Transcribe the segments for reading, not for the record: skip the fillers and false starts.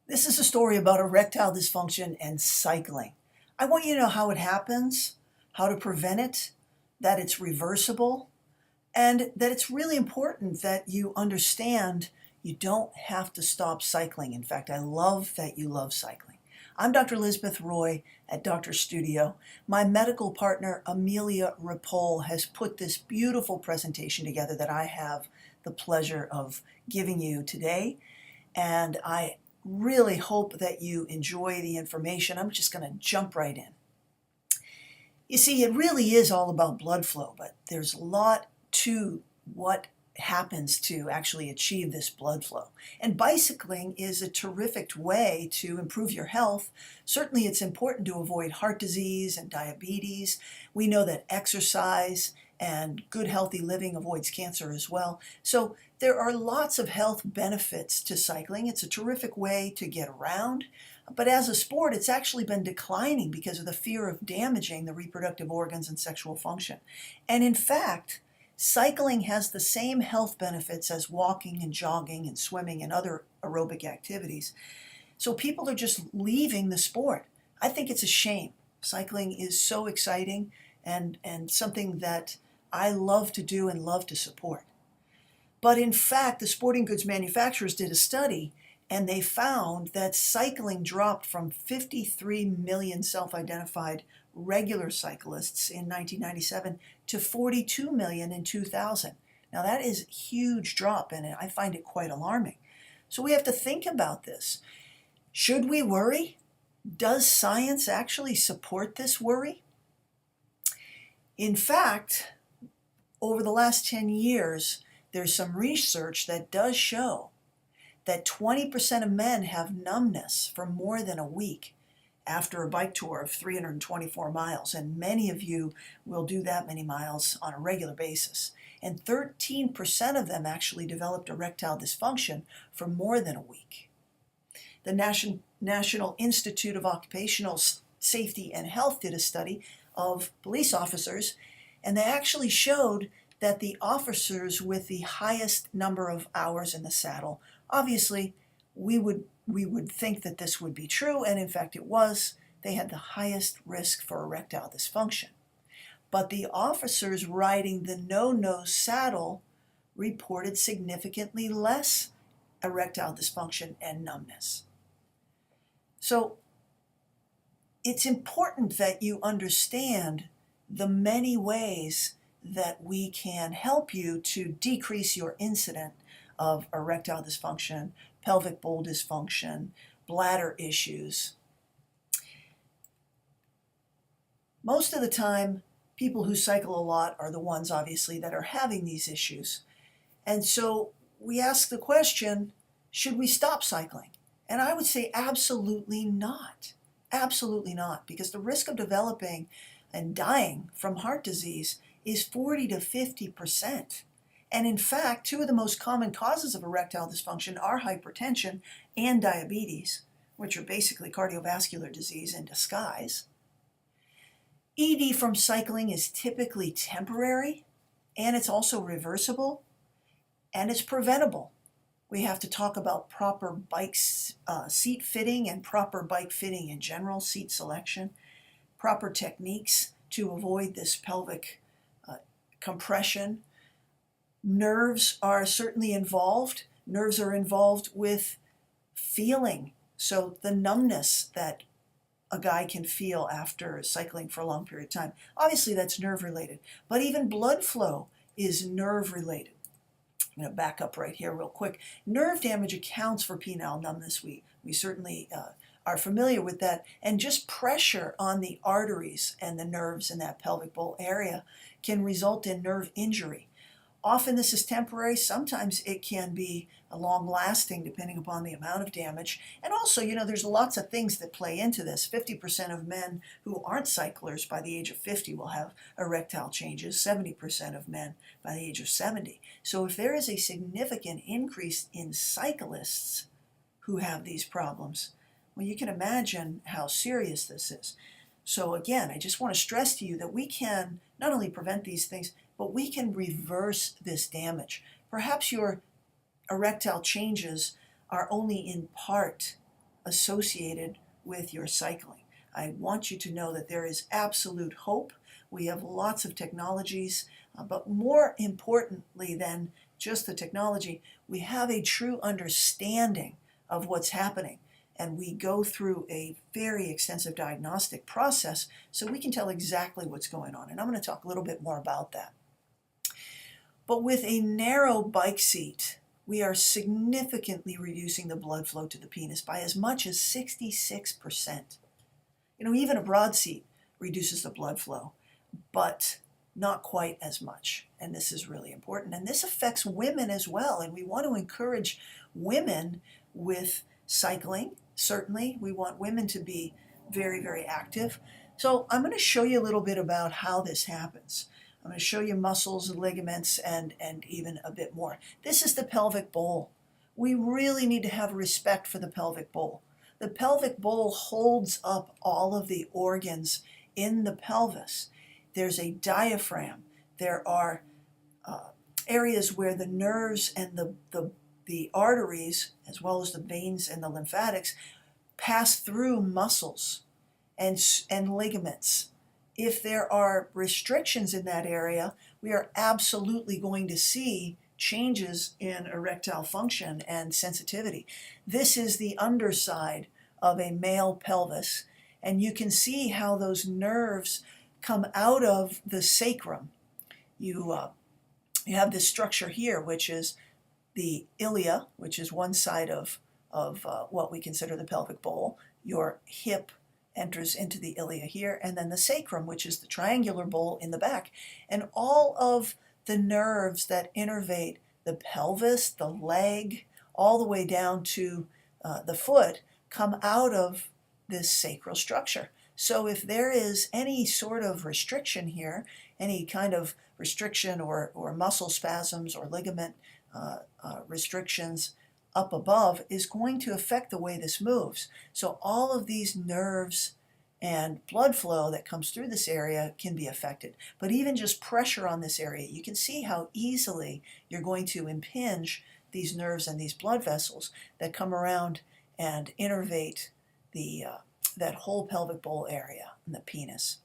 This is a story about erectile dysfunction and cycling. I want you to know how it happens, how to prevent it, that it's reversible, and that it's really important that you understand you don't have to stop cycling. In fact, I love that you love cycling. I'm Dr. Elizabeth Roy at Doctor Studio. My medical partner, Amelia Ripoll, has put this beautiful presentation together that I have the pleasure of giving you today. And I really hope that you enjoy the information. I'm just going to jump right in. You see, it really is all about blood flow, but there's a lot to what happens to actually achieve this blood flow. And bicycling is a terrific way to improve your health. Certainly, it's important to avoid heart disease and diabetes. We know that exercise and good healthy living avoids cancer as well. So there are lots of health benefits to cycling. It's a terrific way to get around. But as a sport, it's actually been declining because of the fear of damaging the reproductive organs and sexual function. And in fact, cycling has the same health benefits as walking and jogging and swimming and other aerobic activities. So people are just leaving the sport. I think it's a shame. Cycling is so exciting and something that I love to do and love to support. But in fact, the sporting goods manufacturers did a study and they found that cycling dropped from 53 million self-identified regular cyclists in 1997 to 42 million in 2000. Now that is a huge drop and I find it quite alarming. So we have to think about this. Should we worry? Does science actually support this worry? In fact, over the last 10 years, there's some research that does show that 20% of men have numbness for more than a week after a bike tour of 324 miles, and many of you will do that many miles on a regular basis. And 13% of them actually developed erectile dysfunction for more than a week. The National Institute of Occupational Safety and Health did a study of police officers, and they actually showed that the officers with the highest number of hours in the saddle, obviously we would think that this would be true, and in fact it was, they had the highest risk for erectile dysfunction. But the officers riding the no-nose saddle reported significantly less erectile dysfunction and numbness. So it's important that you understand the many ways that we can help you to decrease your incidence of erectile dysfunction, pelvic bowl dysfunction, bladder issues. Most of the time, people who cycle a lot are the ones, obviously, that are having these issues. And so we ask the question, should we stop cycling? And I would say absolutely not. Absolutely not, because the risk of developing and dying from heart disease is 40 to 50%. And in fact, two of the most common causes of erectile dysfunction are hypertension and diabetes, which are basically cardiovascular disease in disguise. ED from cycling is typically temporary, and it's also reversible, and it's preventable. We have to talk about proper bike seat fitting and proper bike fitting in general, seat selection, proper techniques to avoid this pelvic compression. Nerves are certainly involved. Nerves are involved with feeling. So the numbness that a guy can feel after cycling for a long period of time, obviously that's nerve related. But even blood flow is nerve related. I'm going to back up right here real quick. Nerve damage accounts for penile numbness. We certainly are familiar with that. And just pressure on the arteries and the nerves in that pelvic bowl area can result in nerve injury. Often this is temporary. Sometimes it can be long-lasting depending upon the amount of damage. And also, there's lots of things that play into this. 50% of men who aren't cyclers by the age of 50 will have erectile changes, 70% of men by the age of 70. So if there is a significant increase in cyclists who have these problems, well, you can imagine how serious this is. So again, I just want to stress to you that we can not only prevent these things, but we can reverse this damage. Perhaps your erectile changes are only in part associated with your cycling. I want you to know that there is absolute hope. We have lots of technologies, but more importantly than just the technology, we have a true understanding of what's happening. And we go through a very extensive diagnostic process so we can tell exactly what's going on. And I'm going to talk a little bit more about that. But with a narrow bike seat, we are significantly reducing the blood flow to the penis by as much as 66%. Even a broad seat reduces the blood flow, but not quite as much. And this is really important. And this affects women as well. And we want to encourage women with cycling. Certainly, we want women to be very, very active. So I'm going to show you a little bit about how this happens. I'm going to show you muscles and ligaments and even a bit more. This is the pelvic bowl. We really need to have respect for the pelvic bowl. The pelvic bowl holds up all of the organs in the pelvis. There's a diaphragm. There are areas where the nerves and the arteries, as well as the veins and the lymphatics, pass through muscles and ligaments. If there are restrictions in that area, we are absolutely going to see changes in erectile function and sensitivity. This is the underside of a male pelvis, and you can see how those nerves come out of the sacrum. You have this structure here, which is the ilia, which is one side of what we consider the pelvic bowl. Your hip enters into the ilia here, and then the sacrum, which is the triangular bowl in the back. And all of the nerves that innervate the pelvis, the leg, all the way down to the foot come out of this sacral structure. So if there is any sort of restriction here, any kind of restriction or muscle spasms or ligament restrictions up above is going to affect the way this moves. So all of these nerves and blood flow that comes through this area can be affected. But even just pressure on this area, you can see how easily you're going to impinge these nerves and these blood vessels that come around and innervate that whole pelvic bowl area and the penis.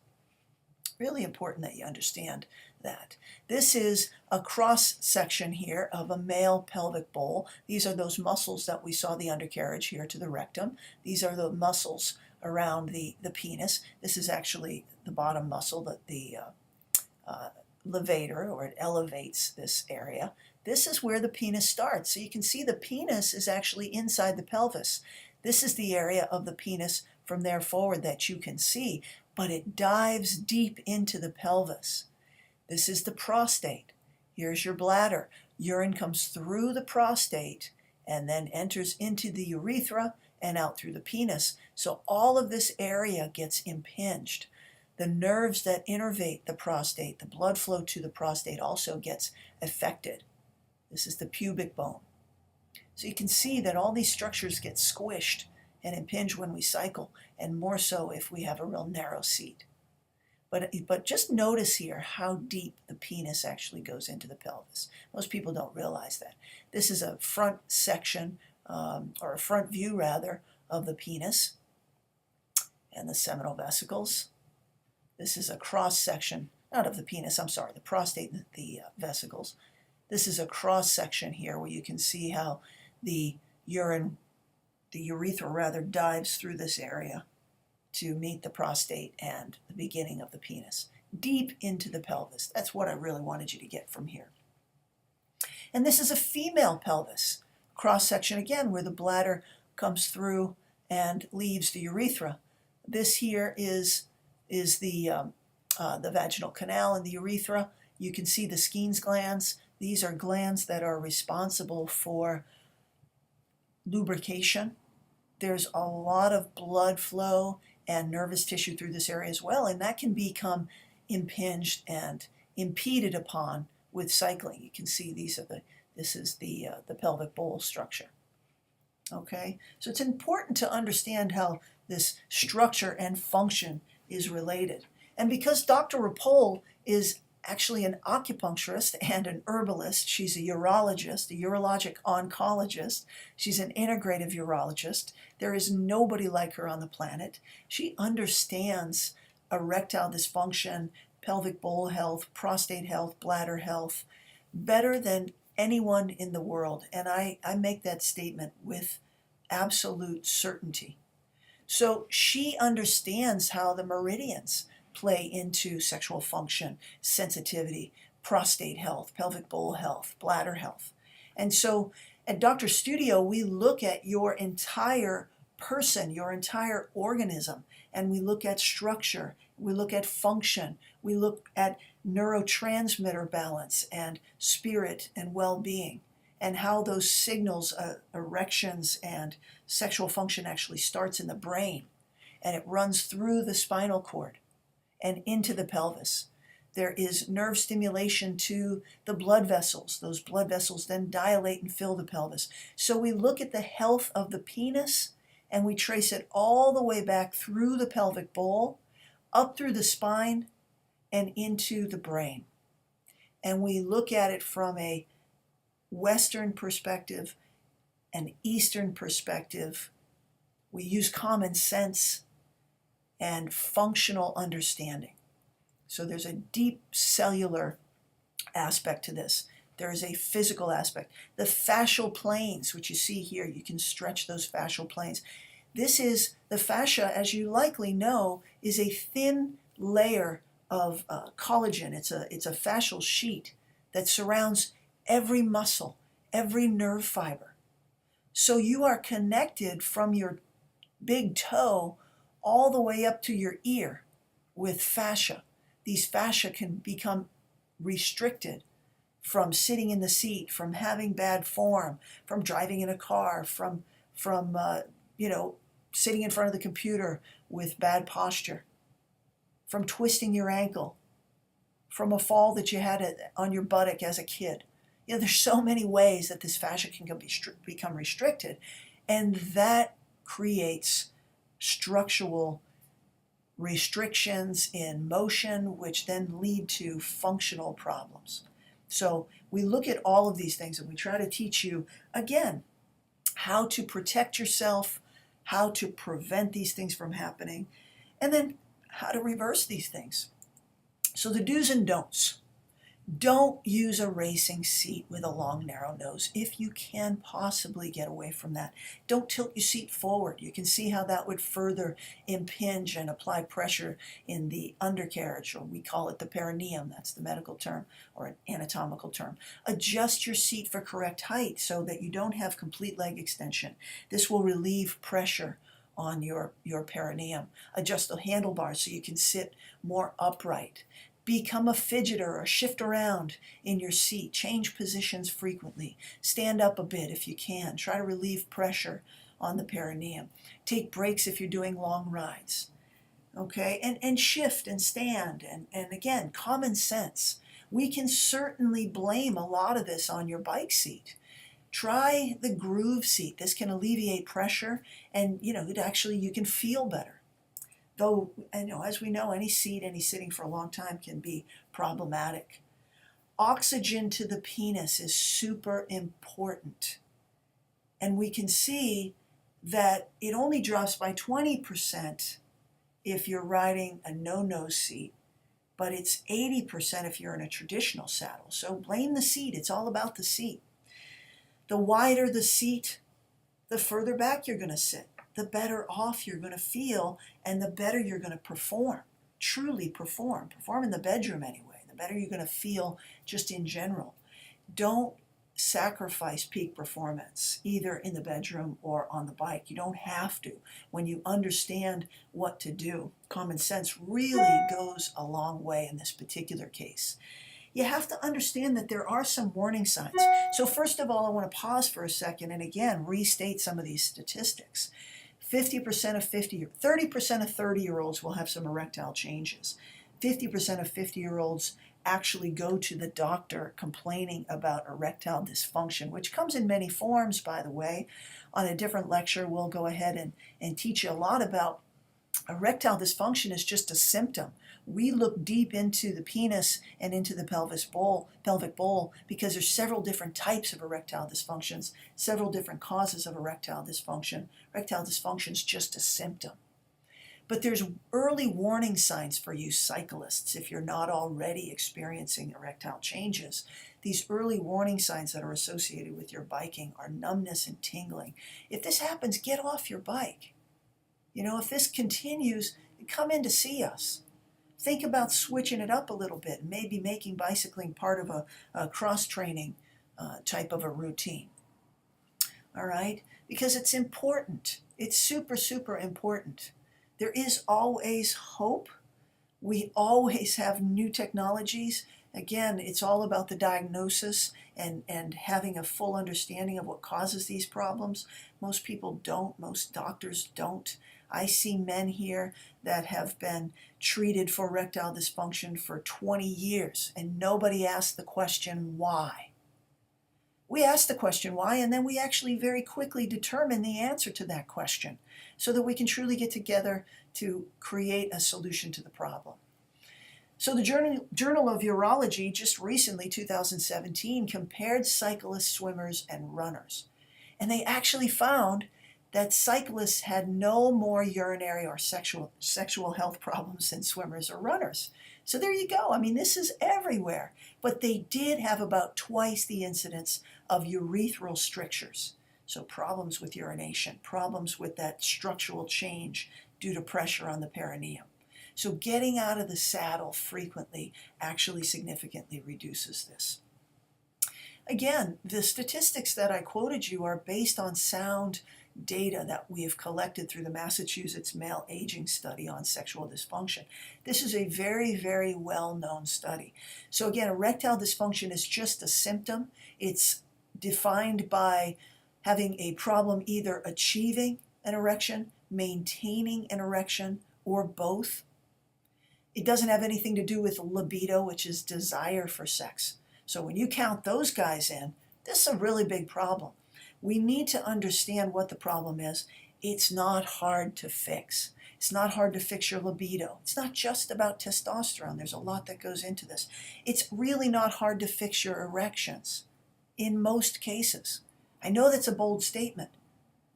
Really important that you understand that. This is a cross section here of a male pelvic bowl. These are those muscles that we saw the undercarriage here to the rectum. These are the muscles around the penis. This is actually the bottom muscle, the levator, or it elevates this area. This is where the penis starts. So you can see the penis is actually inside the pelvis. This is the area of the penis from there forward that you can see, but it dives deep into the pelvis. This is the prostate. Here's your bladder. Urine comes through the prostate and then enters into the urethra and out through the penis. So all of this area gets impinged. The nerves that innervate the prostate, the blood flow to the prostate also gets affected. This is the pubic bone. So you can see that all these structures get squished and impinge when we cycle, and more so if we have a real narrow seat. But just notice here how deep the penis actually goes into the pelvis. Most people don't realize that. This is a front section, or a front view rather, of the penis and the seminal vesicles. This is a cross section, not of the penis, I'm sorry, the prostate and the vesicles. This is a cross section here where you can see how the urethra rather dives through this area to meet the prostate and the beginning of the penis, deep into the pelvis. That's what I really wanted you to get from here. And this is a female pelvis, cross section again, where the bladder comes through and leaves the urethra. This here is the vaginal canal and the urethra. You can see the Skene's glands. These are glands that are responsible for lubrication. There's a lot of blood flow and nervous tissue through this area as well, and that can become impinged and impeded upon with cycling. You can see this is the pelvic bowl structure. Okay, so it's important to understand how this structure and function is related. And because Dr. Rapole is actually an acupuncturist and an herbalist. She's a urologist, a urologic oncologist. She's an integrative urologist. There is nobody like her on the planet. She understands erectile dysfunction, pelvic bowl health, prostate health, bladder health better than anyone in the world. And I make that statement with absolute certainty. So she understands how the meridians play into sexual function, sensitivity, prostate health, pelvic bowl health, bladder health. And so at Dr. Studio, we look at your entire person, your entire organism, and we look at structure, we look at function, we look at neurotransmitter balance and spirit and well-being, and how those signals, erections and sexual function actually starts in the brain, and it runs through the spinal cord and into the pelvis. There is nerve stimulation to the blood vessels. Those blood vessels then dilate and fill the pelvis. So we look at the health of the penis and we trace it all the way back through the pelvic bowl, up through the spine, and into the brain. And we look at it from a Western perspective, an Eastern perspective. We use common sense and functional understanding. So there's a deep cellular aspect to this. There is a physical aspect. The fascial planes, which you see here, you can stretch those fascial planes. This is the fascia, as you likely know, is a thin layer of collagen. It's a fascial sheet that surrounds every muscle, every nerve fiber. So you are connected from your big toe all the way up to your ear with fascia. These fascia can become restricted from sitting in the seat, from having bad form, from driving in a car, from sitting in front of the computer with bad posture, from twisting your ankle, from a fall that you had on your buttock as a kid. There's so many ways that this fascia can become restricted, and that creates structural restrictions in motion, which then lead to functional problems. So we look at all of these things and we try to teach you, again, how to protect yourself, how to prevent these things from happening, and then how to reverse these things. So the do's and don'ts. Don't use a racing seat with a long, narrow nose if you can possibly get away from that. Don't tilt your seat forward. You can see how that would further impinge and apply pressure in the undercarriage, or we call it the perineum. That's the medical term or an anatomical term. Adjust your seat for correct height so that you don't have complete leg extension. This will relieve pressure on your perineum. Adjust the handlebars so you can sit more upright. Become a fidgeter or shift around in your seat. Change positions frequently. Stand up a bit if you can. Try to relieve pressure on the perineum. Take breaks if you're doing long rides. Okay, and shift and stand. And again, common sense. We can certainly blame a lot of this on your bike seat. Try the groove seat. This can alleviate pressure, and you can feel better. Though, as we know, any sitting for a long time can be problematic. Oxygen to the penis is super important. And we can see that it only drops by 20% if you're riding a no-nose seat, but it's 80% if you're in a traditional saddle. So blame the seat. It's all about the seat. The wider the seat, the further back you're going to sit. The better off you're going to feel, and the better you're going to perform, truly perform in the bedroom anyway, the better you're going to feel just in general. Don't sacrifice peak performance, either in the bedroom or on the bike. You don't have to when you understand what to do. Common sense really goes a long way in this particular case. You have to understand that there are some warning signs. So first of all, I want to pause for a second and again restate some of these statistics. 30% of 30-year-olds will have some erectile changes. 50% of 50-year-olds actually go to the doctor complaining about erectile dysfunction, which comes in many forms, by the way. On a different lecture, we'll go ahead and teach you a lot about Erectile dysfunction is just a symptom. We look deep into the penis and into the pelvic bowl, because there's several different types of erectile dysfunctions, several different causes of erectile dysfunction. Erectile dysfunction is just a symptom. But there's early warning signs for you cyclists if you're not already experiencing erectile changes. These early warning signs that are associated with your biking are numbness and tingling. If this happens, get off your bike. If this continues, come in to see us. Think about switching it up a little bit, maybe making bicycling part of a cross-training type of a routine. All right? Because it's important. It's super, super important. There is always hope. We always have new technologies. Again, it's all about the diagnosis and having a full understanding of what causes these problems. Most people don't. Most doctors don't. I see men here that have been treated for erectile dysfunction for 20 years, and nobody asked the question why. We ask the question why, and then we actually very quickly determine the answer to that question so that we can truly get together to create a solution to the problem. So the Journal of Urology just recently, 2017, compared cyclists, swimmers, and runners. And they actually found that cyclists had no more urinary or sexual health problems than swimmers or runners. So there you go. I mean, this is everywhere. But they did have about twice the incidence of urethral strictures. So problems with urination, problems with that structural change due to pressure on the perineum. So getting out of the saddle frequently actually significantly reduces this. Again, the statistics that I quoted you are based on sound data that we have collected through the Massachusetts Male Aging Study on Sexual Dysfunction. This is a very, very well-known study. So again, erectile dysfunction is just a symptom. It's defined by having a problem either achieving an erection, maintaining an erection, or both. It doesn't have anything to do with libido, which is desire for sex. So when you count those guys in, this is a really big problem. We need to understand what the problem is. It's not hard to fix. It's not hard to fix your libido. It's not just about testosterone. There's a lot that goes into this. It's really not hard to fix your erections in most cases. I know that's a bold statement,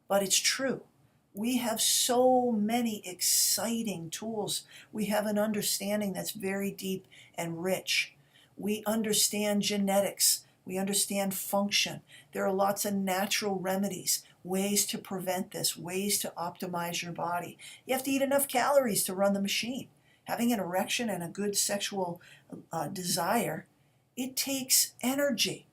but it's true. We have so many exciting tools. We have an understanding that's very deep and rich. We understand genetics. We understand function. There are lots of natural remedies, ways to prevent this, ways to optimize your body. You have to eat enough calories to run the machine. Having an erection and a good sexual desire, it takes energy.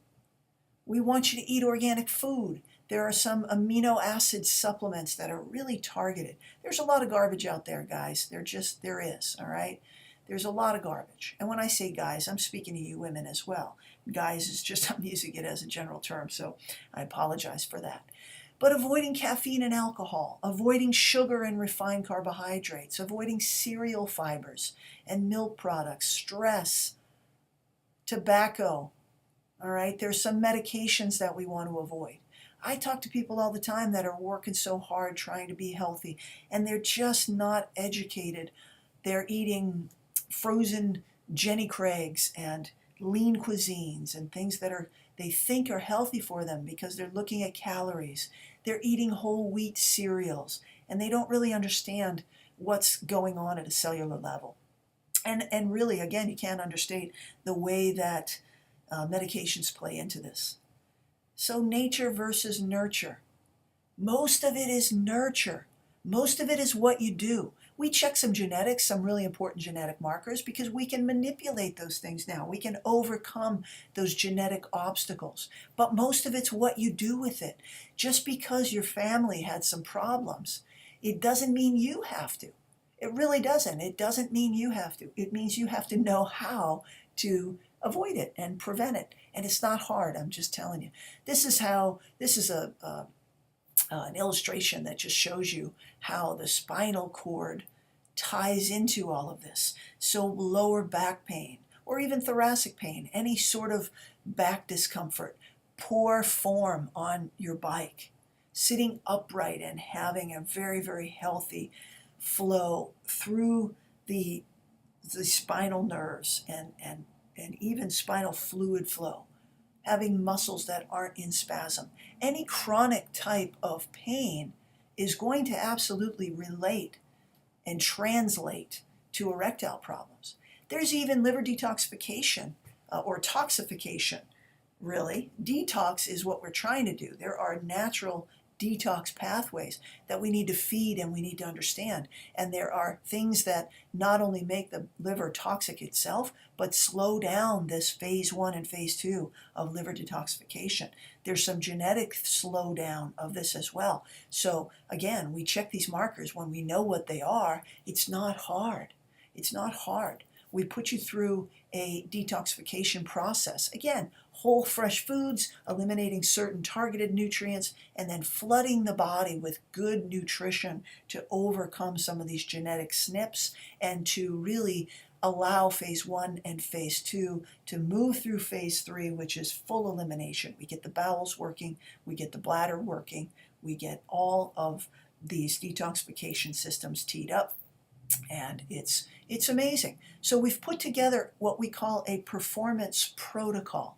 We want you to eat organic food. There are some amino acid supplements that are really targeted. There's a lot of garbage out there, guys. There is, all right? There's a lot of garbage. And when I say guys, I'm speaking to you women as well. Guys is just, I'm using it as a general term, so I apologize for that. But avoiding caffeine and alcohol, avoiding sugar and refined carbohydrates, avoiding cereal fibers and milk products, stress, tobacco, all right? There's some medications that we want to avoid. I talk to people all the time that are working so hard trying to be healthy, and they're just not educated. They're eating frozen Jenny Craigs and lean cuisines and things that they think are healthy for them because they're looking at calories. They're eating whole wheat cereals, and they don't really understand what's going on at a cellular level. And really, again, you can't understate the way that medications play into this. So nature versus nurture. Most of it is nurture. Most of it is what you do. We check some genetics, some really important genetic markers, because we can manipulate those things now. We can overcome those genetic obstacles. But most of it's what you do with it. Just because your family had some problems, it doesn't mean you have to. It really doesn't. It doesn't mean you have to. It means you have to know how to avoid it and prevent it. And it's not hard, I'm just telling you. This is an illustration that just shows you how the spinal cord ties into all of this. So lower back pain, or even thoracic pain, any sort of back discomfort, poor form on your bike, sitting upright and having a very, very healthy flow through the spinal nerves and even spinal fluid flow, having muscles that aren't in spasm. Any chronic type of pain is going to absolutely relate and translate to erectile problems. There's even liver detoxification or toxification, really. Detox is what we're trying to do. There are natural detox pathways that we need to feed and we need to understand. And there are things that not only make the liver toxic itself, but slow down this phase 1 and phase 2 of liver detoxification. There's some genetic slowdown of this as well. So again, we check these markers when we know what they are. It's not hard. It's not hard. We put you through a detoxification process. Again, whole fresh foods, eliminating certain targeted nutrients, and then flooding the body with good nutrition to overcome some of these genetic SNPs and to really allow phase 1 and phase 2 to move through phase 3, which is full elimination. We get the bowels working, we get the bladder working, we get all of these detoxification systems teed up, and it's amazing. So we've put together what we call a performance protocol,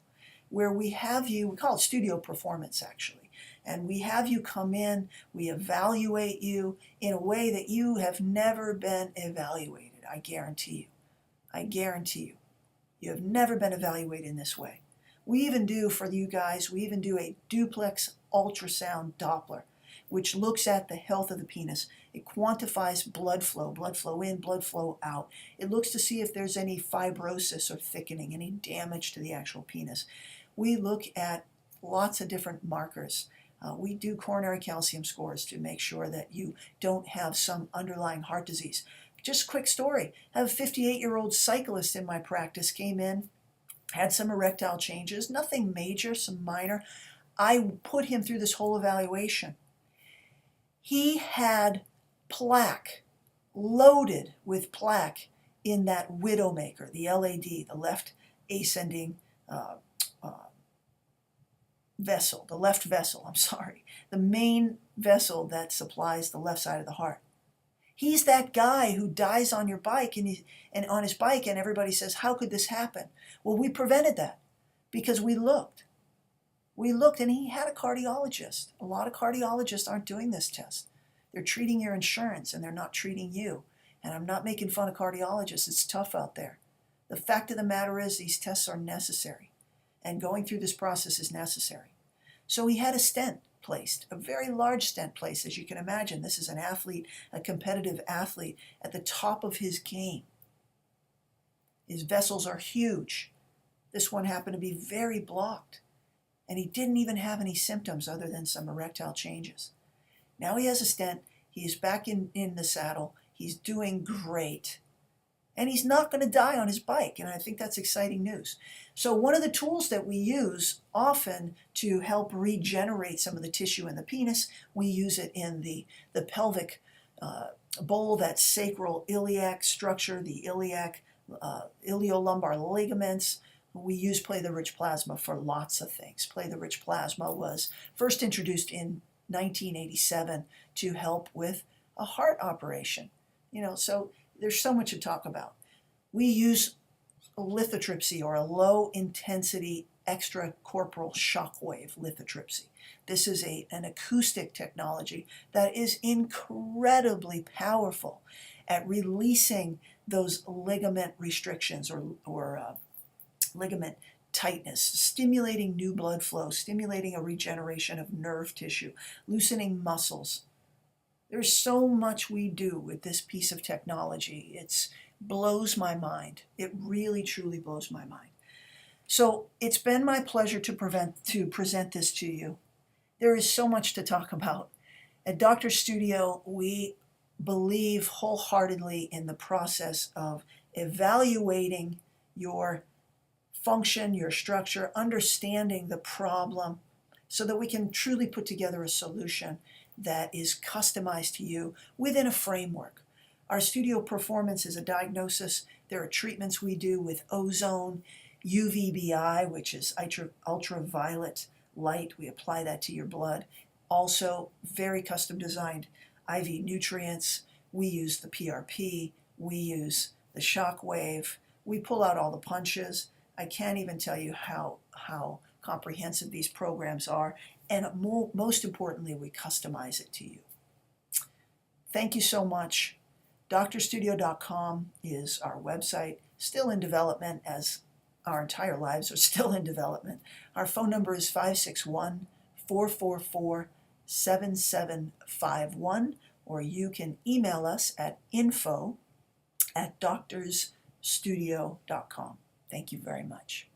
where we have you, we call it studio performance actually, and we have you come in, we evaluate you in a way that you have never been evaluated. I guarantee you. I guarantee you. You have never been evaluated in this way. We even do, for you guys, we even do a duplex ultrasound Doppler, which looks at the health of the penis. It quantifies blood flow in, blood flow out. It looks to see if there's any fibrosis or thickening, any damage to the actual penis. We look at lots of different markers. We do coronary calcium scores to make sure that you don't have some underlying heart disease. Just a quick story. I have a 58-year-old cyclist in my practice, came in, had some erectile changes, nothing major, some minor. I put him through this whole evaluation. He had plaque, loaded with plaque in that widowmaker, the LAD, the left ascending vessel, the left vessel, the main vessel that supplies the left side of the heart. He's that guy who dies on your bike and on his bike, and everybody says, how could this happen? Well, we prevented that because we looked. We looked, and he had a cardiologist. A lot of cardiologists aren't doing this test. They're treating your insurance, and they're not treating you. And I'm not making fun of cardiologists. It's tough out there. The fact of the matter is these tests are necessary, and going through this process is necessary. So he had a stent placed, a very large stent placed, as you can imagine. This is an athlete, a competitive athlete, at the top of his game. His vessels are huge. This one happened to be very blocked. And he didn't even have any symptoms other than some erectile changes. Now he has a stent. He's back in the saddle. He's doing great. And he's not going to die on his bike. And I think that's exciting news. So one of the tools that we use often to help regenerate some of the tissue in the penis, we use it in the pelvic bowl, that sacral iliac structure, the iliac iliolumbar ligaments. We use Play the Rich Plasma for lots of things. Play the Rich Plasma was first introduced in 1987 to help with a heart operation. So there's so much to talk about. We use lithotripsy, or a low intensity extracorporeal shockwave lithotripsy. This is an acoustic technology that is incredibly powerful at releasing those ligament restrictions or ligament tightness, stimulating new blood flow, stimulating a regeneration of nerve tissue, loosening muscles. There's so much we do with this piece of technology. It blows my mind. It really, truly blows my mind. So it's been my pleasure to present this to you. There is so much to talk about. At Dr. Studio, we believe wholeheartedly in the process of evaluating your function, your structure, understanding the problem so that we can truly put together a solution that is customized to you within a framework. Our studio performance is a diagnosis. There are treatments we do with ozone, UVBI, which is ultraviolet light. We apply that to your blood. Also, very custom designed IV nutrients. We use the PRP, we use the Shockwave, we pull out all the punches. I can't even tell you how comprehensive these programs are, and most importantly, we customize it to you. Thank you so much. DrStudio.com is our website, still in development, as our entire lives are still in development. Our phone number is 561-444-7751, or you can email us at info@DrStudio.com. Thank you very much.